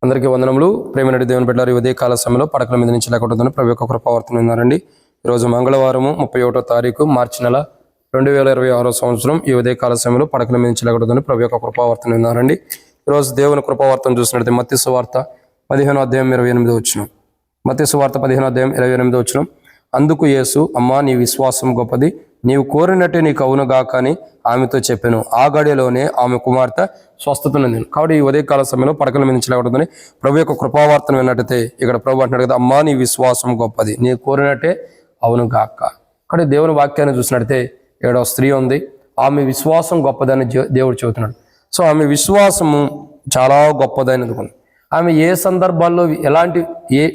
అందరికీ వందనములు. ప్రేమనటి దేవుని బిడ్డలారా, ఉదయ కాల సమయంలో పడకల మీద నుంచి లేకుంటుందని ప్రభు యొక్క కృపావర్తన ఉన్నారండి. ఈరోజు మంగళవారము 31వ తారీఖు మార్చి నెల 2026 సంవత్సరం. ఈ ఉదయ కాల సమయంలో పడకల మీద నుంచి లేకుంటుందని ప్రభు యొక్క కృపావర్తన ఉన్నారండి. ఈరోజు దేవుని కృపావర్తన చూసినట్లయితే మత్తయి సువార్త 15వ అధ్యాయం 28వ వచనం. మత్తయి సువార్త 15వ అధ్యాయం 28వ వచనం. అందుకు యేసు, అమ్మా, నీ విశ్వాసం గొప్పది, నీవు కోరినట్టే నీకు అవునుగాక అని ఆమెతో చెప్పాను. ఆ గడియలోనే ఆమె కుమార్తె స్వస్థత నొందింది. కాబట్టి ఈ ఉదయకాల సమయంలో పడకల మీద నుంచి లేకుంటుందని ప్రభు యొక్క కృపావార్తను విన్నట్టయితే ఇక్కడ ప్రభు అంటున్నాడు కదా, అమ్మా, నీ విశ్వాసం గొప్పది, నీ కోరినట్టే అవునుగాక. కాబట్టి దేవుని వాక్యాన్ని చూసినట్టయితే ఇక్కడ స్త్రీ ఉంది, ఆమె విశ్వాసం గొప్పదని దేవుడు చెబుతున్నాడు. సో ఆమె విశ్వాసము చాలా గొప్పదైనది. ఆమె ఏ సందర్భాల్లో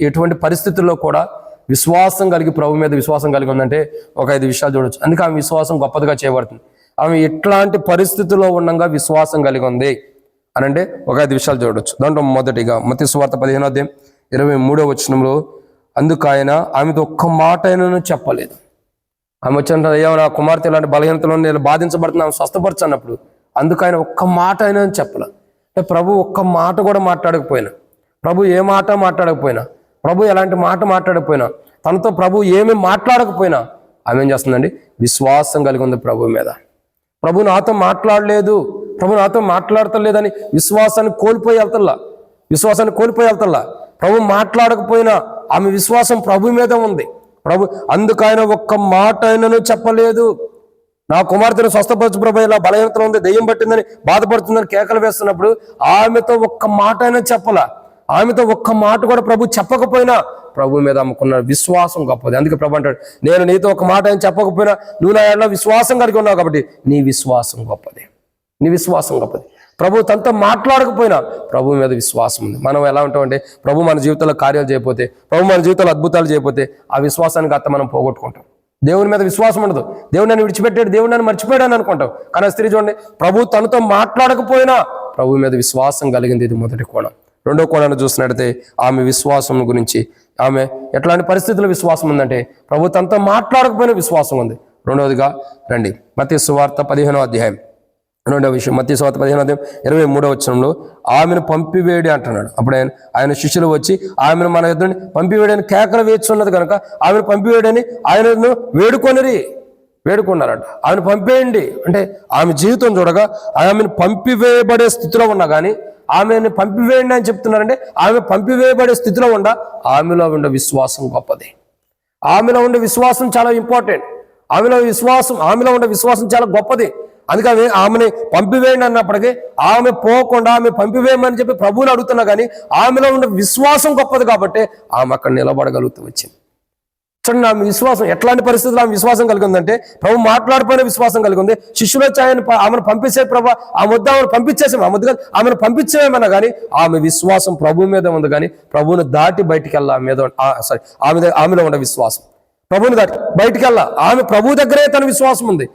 ఎటువంటి పరిస్థితుల్లో కూడా విశ్వాసం కలిగి ప్రభు మీద విశ్వాసం కలిగి ఉందంటే ఒక 5 విషయాలు చూడొచ్చు. అందుకే ఆమె విశ్వాసం గొప్పదిగా చేయబడుతుంది. ఆమె ఎట్లాంటి పరిస్థితుల్లో ఉండగా విశ్వాసం కలిగి ఉంది అని అంటే ఒక 5 విషయాలు చూడొచ్చు. దాంట్లో మొదటిగా మత్తయి సువార్త 15వ అధ్యాయం 23వ వచనంలో, అందుకు ఆయన ఆమెతో ఒక్క మాట అయినను చెప్పలేదు. ఆమె వచ్చిన అయ్యా, నా కుమార్తె ఇలాంటి బలహీనతలో నేను బాధించబడుతున్నా, ఆమె స్వస్థపరచు అన్నప్పుడు అందుకు ఆయన ఒక్క మాట అయినా చెప్పలే. అంటే ప్రభు ఒక్క మాట కూడా మాట్లాడకపోయినా, ప్రభు ఏ మాట మాట్లాడకపోయినా, ప్రభు ఎలాంటి మాట మాట్లాడకపోయినా, తనతో ప్రభు ఏమి మాట్లాడకపోయినా ఆమె ఏం చేస్తుందండి? విశ్వాసం కలిగి ఉంది ప్రభు మీద. ప్రభు నాతో మాట్లాడలేదు, ప్రభు నాతో మాట్లాడతలేదని విశ్వాసాన్ని కోల్పోయి వెళ్తల్లా. ప్రభు మాట్లాడకపోయినా ఆమె విశ్వాసం ప్రభు మీద ఉంది. ప్రభు అందుకు ఆయన ఒక్క మాట అయినను చెప్పలేదు. నా కుమార్తెను స్వస్థపరచు ప్రభు, ఇలా బలహీనతలో ఉంది, దెయ్యం పట్టిందని బాధపడుతుందని కేకలు వేస్తున్నప్పుడు ఆమెతో ఒక్క మాట అయినా చెప్పలా. ఆమెతో ఒక్క మాట కూడా ప్రభు చెప్పకపోయినా ప్రభు మీద ఆమెకున్న విశ్వాసం గొప్పది. అందుకే ప్రభు అంటాడు, నేను నీతో ఒక మాట అని చెప్పకపోయినా నువ్వు నా ఎడల విశ్వాసం కలిగి ఉన్నావు కాబట్టి నీ విశ్వాసం గొప్పది. ప్రభు తనతో మాట్లాడకపోయినా ప్రభు మీద విశ్వాసం ఉంది. మనం ఎలా ఉంటామంటే, ప్రభు మన జీవితంలో కార్యాలు చేయకపోతే, ప్రభు మన జీవితంలో అద్భుతాలు చేయకపోతే ఆ విశ్వాసానికి అత్త మనం పోగొట్టుకుంటాం. దేవుని మీద విశ్వాసం ఉండదు. దేవుడు నన్ను విడిచిపెట్టాడు, దేవుడు నన్ను మర్చిపోయాడని అనుకుంటాం. కానీ స్త్రీ చూడండి, ప్రభు తనతో మాట్లాడకపోయినా ప్రభు మీద విశ్వాసం కలిగింది. ఇది మొదటి కోణం. రెండో కోణాన్ని చూసినట్టయితే ఆమె విశ్వాసం గురించి, ఆమె ఎట్లాంటి పరిస్థితుల్లో విశ్వాసం ఉందంటే ప్రభు తనతో మాట్లాడకపోయినా విశ్వాసం ఉంది. రెండవదిగా రండి, మత్తయి సువార్త 15వ అధ్యాయం రెండవ విషయం. మత్తయి సువార్త 15వ అధ్యాయం 23వ వచనంలో ఆమెను పంపివేడి అంటున్నాడు. అప్పుడు ఆయన శిష్యులు వచ్చి ఆమెను మన ఎదురుని పంపివేడి అని కేకలు వేస్తున్నది కనుక ఆమెను పంపివేడని ఆయనను వేడుకున్నారట. ఆమెను పంపేయండి అంటే ఆమె జీవితం చూడగా ఆమెను పంపివేయబడే స్థితిలో ఉన్నా కానీ ఆమెను పంపివేయండి అని చెప్తున్నారంటే ఆమె పంపివేయబడే స్థితిలో ఆమెలో ఉండే విశ్వాసం గొప్పది. ఆమెలో ఉండే విశ్వాసం చాలా ఇంపార్టెంట్. ఆమెలో ఉండే విశ్వాసం చాలా గొప్పది. అందుకని ఆమెని పంపివేయండి అన్నప్పటికీ ఆమె పోకుండా ఆమె పంపివేయమని చెప్పి ప్రభువుని అడుగుతున్నా కానీ ఆమెలో ఉండే విశ్వాసం గొప్పది కాబట్టి ఆమె అక్కడ నిలబడగలుగుతూ వచ్చింది. చూడండి, ఆమె విశ్వాసం ఎట్లాంటి పరిస్థితుల్లో ఆమె విశ్వాసం కలిగి ఉందంటే ప్రభు మాట్లాడిపోయిన విశ్వాసం కలిగి ఉంది. శిష్యులు వచ్చి ఆమెను పంపించే ప్రభు ఆమెను పంపించేమన్నా కానీ ఆమె విశ్వాసం ప్రభు మీద ఉంది. కానీ ప్రభువుని దాటి బయటికి వెళ్ళా ఆమెలో ఉండే విశ్వాసం ప్రభువుని దాటి బయటికి వెళ్ళా. ఆమె ప్రభు దగ్గరే తన విశ్వాసం ఉంది.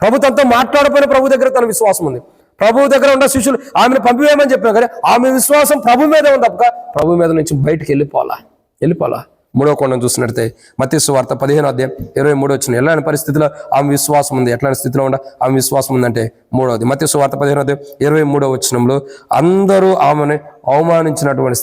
ప్రభు తనతో మాట్లాడిపోయిన ప్రభు దగ్గర తన విశ్వాసం ఉంది. ప్రభు దగ్గర ఉన్న శిష్యులు ఆమెను పంపివేయమని చెప్పినా కానీ ఆమె విశ్వాసం ప్రభు మీద ఉంది తప్ప ప్రభు మీద నుంచి బయటికి వెళ్ళిపోలా. మూడో కోణం చూసినట్టే మత్తయి సువార్త 15వ అధ్యాయం 23వ వచనం. ఎలాంటి పరిస్థితిలో ఆమె విశ్వాసం ఉంది, ఎట్లాంటి స్థితిలో ఆమె విశ్వాసం ఉందంటే మూడవది మత్తయి సువార్త 15వ అధ్యాయం 23వ వచనంలో అందరూ ఆమెను అవమానించినటువంటి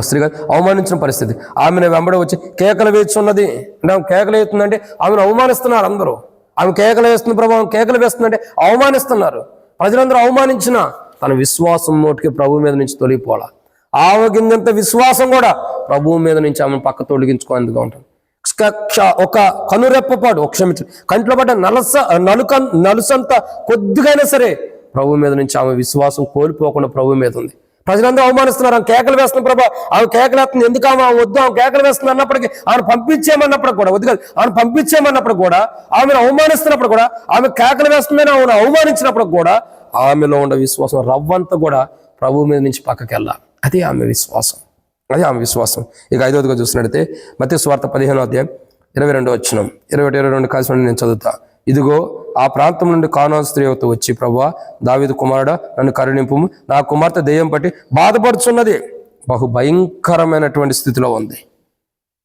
స్త్రీగా అవమానించిన పరిస్థితి. ఆమెను వెంబడి వచ్చి కేకలు వేస్తున్నది అంటే ఆమె కేకలు వేస్తుందంటే ఆమెను అవమానిస్తున్నారు అందరూ. ఆమె కేకలు వేస్తున్న ప్రభావం కేకలు వేస్తుందంటే అవమానిస్తున్నారు. ప్రజలందరూ అవమానించిన తన విశ్వాసం నోటికి ప్రభు మీద నుంచి తొలగిపోవాలా. ఆవగిందంత విశ్వాసం కూడా ప్రభువు మీద నుంచి ఆమెను పక్క తొలగించుకోందుగా ఉంటుంది. ఒక కనురెప్పపాటు కంట్లో పడ్డ నలుసంత కొద్దిగైనా సరే ప్రభు మీద నుంచి ఆమె విశ్వాసం కోల్పోకుండా ప్రభు మీద ఉంది. ప్రజలందరూ అవమానిస్తున్నారు. ఆమె కేకలు వేస్తున్న ప్రభా, ఆమె కేకలు వేస్తుంది, ఎందుకు ఆమె వద్దు, ఆమె కేకలు వేస్తుంది అన్నప్పటికీ ఆమెను పంపించేయమన్నప్పుడు కూడా వద్దు కాదు, ఆమెను పంపించేయమన్నప్పుడు కూడా ఆమెను అవమానిస్తున్నప్పుడు కూడా ఆమె కేకలు వేస్తుందని ఆమెను అవమానించినప్పుడు కూడా ఆమెలో ఉన్న విశ్వాసం రవ్వంతా కూడా ప్రభు మీద నుంచి పక్కకి వెళ్ళాలి. అదే ఆమె విశ్వాసం. ఇక 5వదిగా చూసినట్టయితే మత్తయి సువార్త 15వ అధ్యాయం 22వ వచనం 21-22 కలిసి నేను చదువుతా. ఇదిగో ఆ ప్రాంతం నుండి కానాను స్త్రీ వచ్చి, ప్రభువా, దావీదు కుమారుడా, నన్ను కరుణింపుము, నా కుమార్తె దెయ్యం పట్టి బాధపడుచున్నది. బహు భయంకరమైనటువంటి స్థితిలో ఉంది.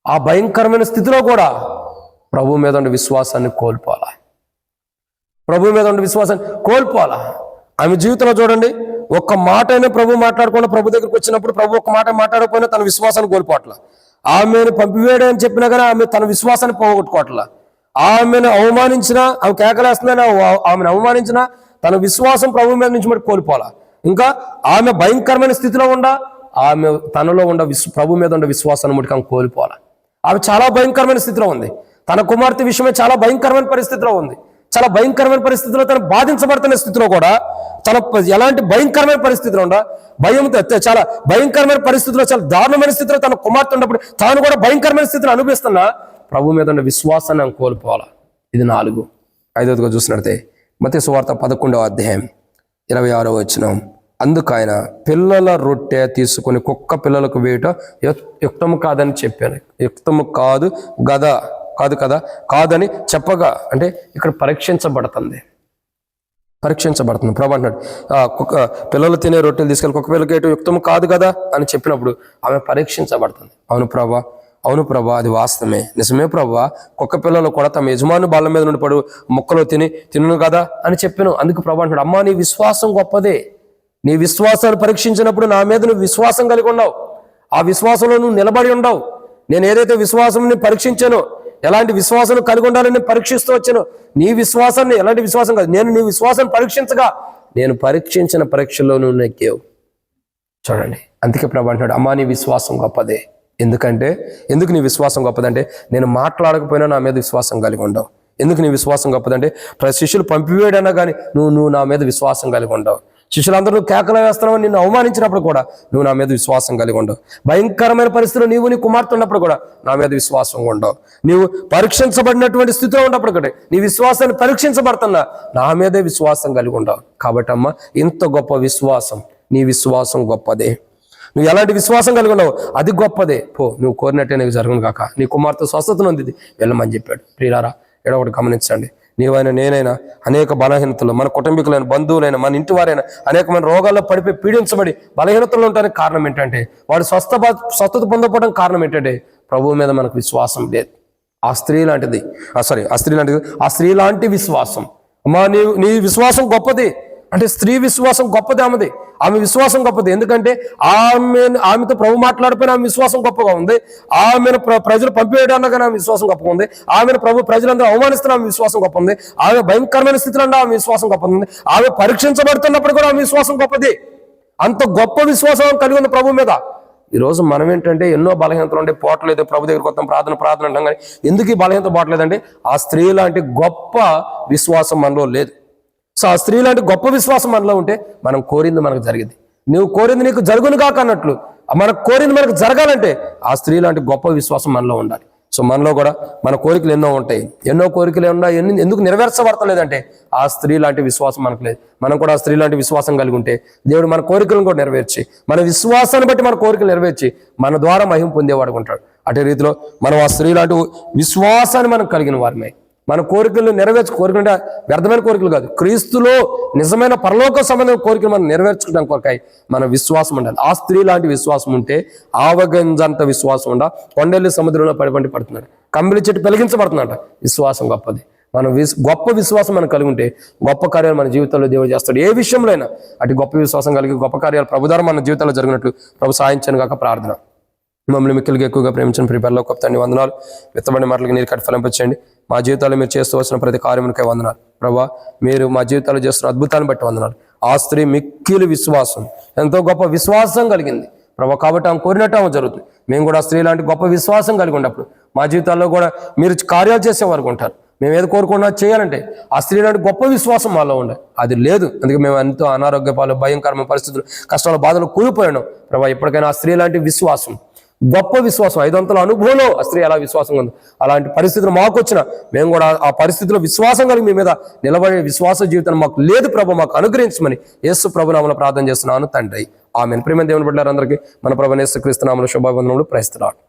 ఆ భయంకరమైన స్థితిలో కూడా ప్రభు మీద ఉండే విశ్వాసాన్ని కోల్పోవాలా. ఆమె జీవితంలో చూడండి, ఒక్క మాట అయినా ప్రభు మాట్లాడకుండా ప్రభు దగ్గరికి వచ్చినప్పుడు ప్రభు ఒక్క మాట మాట్లాడకపోయినా తన విశ్వాసాన్ని కోల్పోవట్లా. ఆమెను పంపివేయడం అని చెప్పినా కానీ ఆమె తన విశ్వాసాన్ని పోగొట్టుకోవట్లా. ఆమెను అవమానించినా, ఆమె కేకలేస్తుందని ఆమెను అవమానించినా తన విశ్వాసం ప్రభు మీద నుంచి మరి కోల్పోవాలా. ఇంకా ఆమె భయంకరమైన స్థితిలో ఆమె తనలో ప్రభు మీద ఉన్న విశ్వాసాన్ని ముడికి ఆమె కోల్పోవాలా. ఆమె చాలా భయంకరమైన స్థితిలో ఉంది. తన కుమార్తె విషయమే చాలా భయంకరమైన పరిస్థితిలో ఉంది. చాలా భయంకరమైన పరిస్థితిలో తను బాధించబడుతున్న స్థితిలో కూడా తన ఎలాంటి భయంకరమైన పరిస్థితిలో భయంతో చాలా భయంకరమైన పరిస్థితిలో, చాలా దారుణమైన స్థితిలో తన కుమార్తె ఉన్నప్పుడు తాను కూడా భయంకరమైన స్థితిలో అనుభవిస్తున్నా ప్రభు మీద ఉన్న విశ్వాసాన్ని ఆమె కోల్పోవాలా. ఇది 4. 5వదిగా చూసినట్టే మత్తయి సువార్త 11వ అధ్యాయం 26వ వచనం. అందుకు ఆయన పిల్లల రొట్టె తీసుకొని కుక్క పిల్లలకు వేయటం యుక్తము కాదని చెప్పాను. యుక్తము కాదు కాదని చెప్పగా, అంటే ఇక్కడ పరీక్షించబడుతుంది. ప్రభు అంటున్నాడు, కుక్క పిల్లలు తినే రొట్టెలు తీసుకెళ్ళి కుక్క పిల్లలకి వేయటం యుక్తము కాదు కదా అని చెప్పినప్పుడు ఆమె పరీక్షించబడుతుంది. అవును ప్రభా అది వాస్తవమే, నిజమే ప్రభా, కుక్క పిల్లలు కూడా తమ యజమాని బాళ్ళ మీద నుండి పడు ముక్కలు తినను కదా అని చెప్పాను. అందుకు ప్రభు అంటున్నాడు, అమ్మా నీ విశ్వాసం గొప్పదే. నీ విశ్వాసాన్ని పరీక్షించినప్పుడు నా మీద నువ్వు విశ్వాసం కలిగి ఉన్నావు. ఆ విశ్వాసంలో నువ్వు నిలబడి ఉండవు. నేను ఏదైతే విశ్వాసాన్ని పరీక్షించానో, ఎలాంటి విశ్వాసం కలిగి ఉండాలని పరీక్షిస్తూ వచ్చాను, నీ విశ్వాసాన్ని ఎలాంటి విశ్వాసం కాదు, నేను నీ విశ్వాసాన్ని పరీక్షించగా నేను పరీక్షించిన పరీక్షలో నువ్వు నెగ్గావు. చూడండి, అందుకే ప్రభు అంటున్నాడు, అమ్మా నీ విశ్వాసం గొప్పదే. ఎందుకు నీ విశ్వాసం గొప్పదంటే నేను మాట్లాడకపోయినా నా మీద విశ్వాసం కలిగి ఉండవు. ఎందుకు నీ విశ్వాసం గొప్పదంటే శిష్యులు పంపివేయడన్నా కానీ నువ్వు నా మీద విశ్వాసం కలిగి ఉండవు. శిష్యులందరూ కేకలు వేస్తున్నావు, నిన్ను అవమానించినప్పుడు కూడా నువ్వు నా మీద విశ్వాసం కలిగి ఉండవు. భయంకరమైన పరిస్థితుల్లో నీవు నీ కుమార్తె ఉన్నప్పుడు కూడా నా మీద విశ్వాసం ఉండవు. నీవు పరీక్షించబడినటువంటి స్థితిలో ఉన్నప్పుడు కూడా నీ విశ్వాసాన్ని పరీక్షించబడుతున్నా నా మీదే విశ్వాసం కలిగి ఉండవు. కాబట్టి అమ్మ, ఇంత గొప్ప విశ్వాసం, నీ విశ్వాసం గొప్పదే. నువ్వు ఎలాంటి విశ్వాసం కలిగి ఉన్నావు అది గొప్పదే. నువ్వు కోరినట్టే నీకు జరుగును కాక. నీ కుమార్తె స్వస్థతను ఉంది, వెళ్ళమని చెప్పాడు. ప్రియులారా, ఒకటి గమనించండి, నీవైనా నేనైనా అనేక బలహీనతలు, మన కుటుంబీకులైన బంధువులైన మన ఇంటి వారైనా అనేకమైన రోగాల్లో పడిపోయి పీడించబడి బలహీనతలు ఉండడానికి కారణం ఏంటంటే, వాడు స్వస్థత పొందకపోవడానికి కారణం ఏంటంటే ప్రభువు మీద మనకు విశ్వాసం లేదు. ఆ స్త్రీ లాంటి విశ్వాసం. అమ్మా నీ విశ్వాసం గొప్పది అంటే స్త్రీ విశ్వాసం గొప్పది. ఆమె విశ్వాసం గొప్పది. ఎందుకంటే ఆమెతో ప్రభు మాట్లాడిపోయిన ఆమె విశ్వాసం గొప్పగా ఉంది. ఆమెను ప్రజలు పంపివేయడానికి ఆమె విశ్వాసం గొప్పగా ఉంది. ఆమెను ప్రజలందరూ అవమానిస్తున్న ఆమె విశ్వాసం గొప్ప ఉంది. ఆమె భయంకరమైన స్థితిలో ఆమె విశ్వాసం గొప్ప ఉంది. ఆమె పరీక్షించబడుతున్నప్పుడు కూడా ఆమె విశ్వాసం గొప్పది. అంత గొప్ప విశ్వాసం కలిగి ఉంది ప్రభు మీద. ఈరోజు మనం ఏంటంటే ఎన్నో బలహీనతలు ఉంటే పోవట్లేదు, ప్రభు దగ్గరికి వస్తాం, ప్రార్థన అంటాం, కానీ ఎందుకు ఈ బలహీనత పోవట్లేదంటే ఆ స్త్రీ లాంటి గొప్ప విశ్వాసం మనలో లేదు. సో ఆ స్త్రీ లాంటి గొప్ప విశ్వాసం మనలో ఉంటే మనం కోరింది మనకు జరిగింది. నువ్వు కోరింది నీకు జరుగును కాక అన్నట్లు మనకు కోరింది మనకు జరగాలంటే ఆ స్త్రీ లాంటి గొప్ప విశ్వాసం మనలో ఉండాలి. సో మనలో కూడా మన కోరికలు ఎన్నో ఉంటాయి. ఎన్నో కోరికలు ఉన్నాయి, ఎందుకు నెరవేర్చబడతలేదంటే ఆ స్త్రీ లాంటి విశ్వాసం మనకు లేదు. మనం కూడా ఆ స్త్రీ లాంటి విశ్వాసం కలిగి ఉంటే దేవుడు మన కోరికలను కూడా నెరవేర్చి, మన విశ్వాసాన్ని బట్టి మన కోరికలు నెరవేర్చి మన ద్వారా మహిమ పొందేవాడు ఉంటాడు. అదే రీతిలో మనం ఆ స్త్రీ లాంటి విశ్వాసాన్ని మనం కలిగిన వారమే. మన కోరికలను కోరికలు అంటే వ్యర్థమైన కోరికలు కాదు, క్రీస్తులో నిజమైన పరలోక సంబంధమైన కోరికలు మనం నెరవేర్చుకోవడానికి కొరకాయి మన విశ్వాసం ఉండాలి. ఆ స్త్రీ లాంటి విశ్వాసం ఉంటే ఆవగంజంత విశ్వాసం ఉండ కొండెల్లి సముద్రంలో పడుతున్నాడు, కంబిలి చెట్టు పెలిగించబడుతున్నాడు. విశ్వాసం గొప్పది. మనం గొప్ప విశ్వాసం మనం కలిగి ఉంటే గొప్ప కార్యాలు మన జీవితంలో దేవుడు చేస్తాడు. ఏ విషయంలో అయినా అటు గొప్ప విశ్వాసం కలిగి గొప్ప కార్యాలు ప్రభు ద్వారా మన జీవితంలో జరిగినట్లు ప్రభు సాయించను కాక ప్రార్థన. మమ్మల్ని మిక్కిలిగా ఎక్కువగా ప్రేమించిన ప్రిపేర్లో గొప్ప తండ్రి వందనాలు. విత్తబడిన మాటలకి నీరు కట్టి ఫలింపచేయండి. మా జీవితాల్లో మీరు చేస్తూ వచ్చిన ప్రతి కార్యమునికై వందనాలు ప్రభా. మీరు మా జీవితాల్లో చేస్తున్న అద్భుతాన్ని బట్టి వందనాలు. ఆ స్త్రీ మిక్కిలి విశ్వాసం, ఎంతో గొప్ప విశ్వాసం కలిగింది ప్రభా. కాబట్టి ఆమె కోరినట్టు ఆమె జరుగుతుంది. మేము కూడా స్త్రీ లాంటి గొప్ప విశ్వాసం కలిగి ఉన్నప్పుడు మా జీవితాల్లో కూడా మీరు కార్యాలు చేసేవారు ఉంటారు. మేము ఏది కోరుకున్నా చేయాలంటే ఆ స్త్రీ లాంటి గొప్ప విశ్వాసం మాలో ఉండే, అది లేదు. అందుకే మేము ఎంతో అనారోగ్య పాలు, భయంకరమైన పరిస్థితులు, కష్టాలు, బాధలు కూలిపోయాను ప్రభా. ఎప్పటికైనా ఆ స్త్రీ లాంటి విశ్వాసం, గొప్ప విశ్వాసం, 500 అనుభవంలో ఆ స్త్రీ ఎలా విశ్వాసం ఉంది, అలాంటి పరిస్థితులు మాకు వచ్చిన మేము కూడా ఆ పరిస్థితిలో విశ్వాసం కలిగి మీ మీద నిలబడే విశ్వాస జీవితం మాకు లేదు ప్రభు, మాకు అనుగ్రహించమని యేసు ప్రభు నామములో ప్రార్థన చేస్తున్నాను తండ్రి. ఆమేన్. ప్రియమైన దేవుని బిడ్డలారందరికీ మన ప్రభువైన యేసు క్రీస్తు నామములో శుభాభివందనములు. Praise the lord.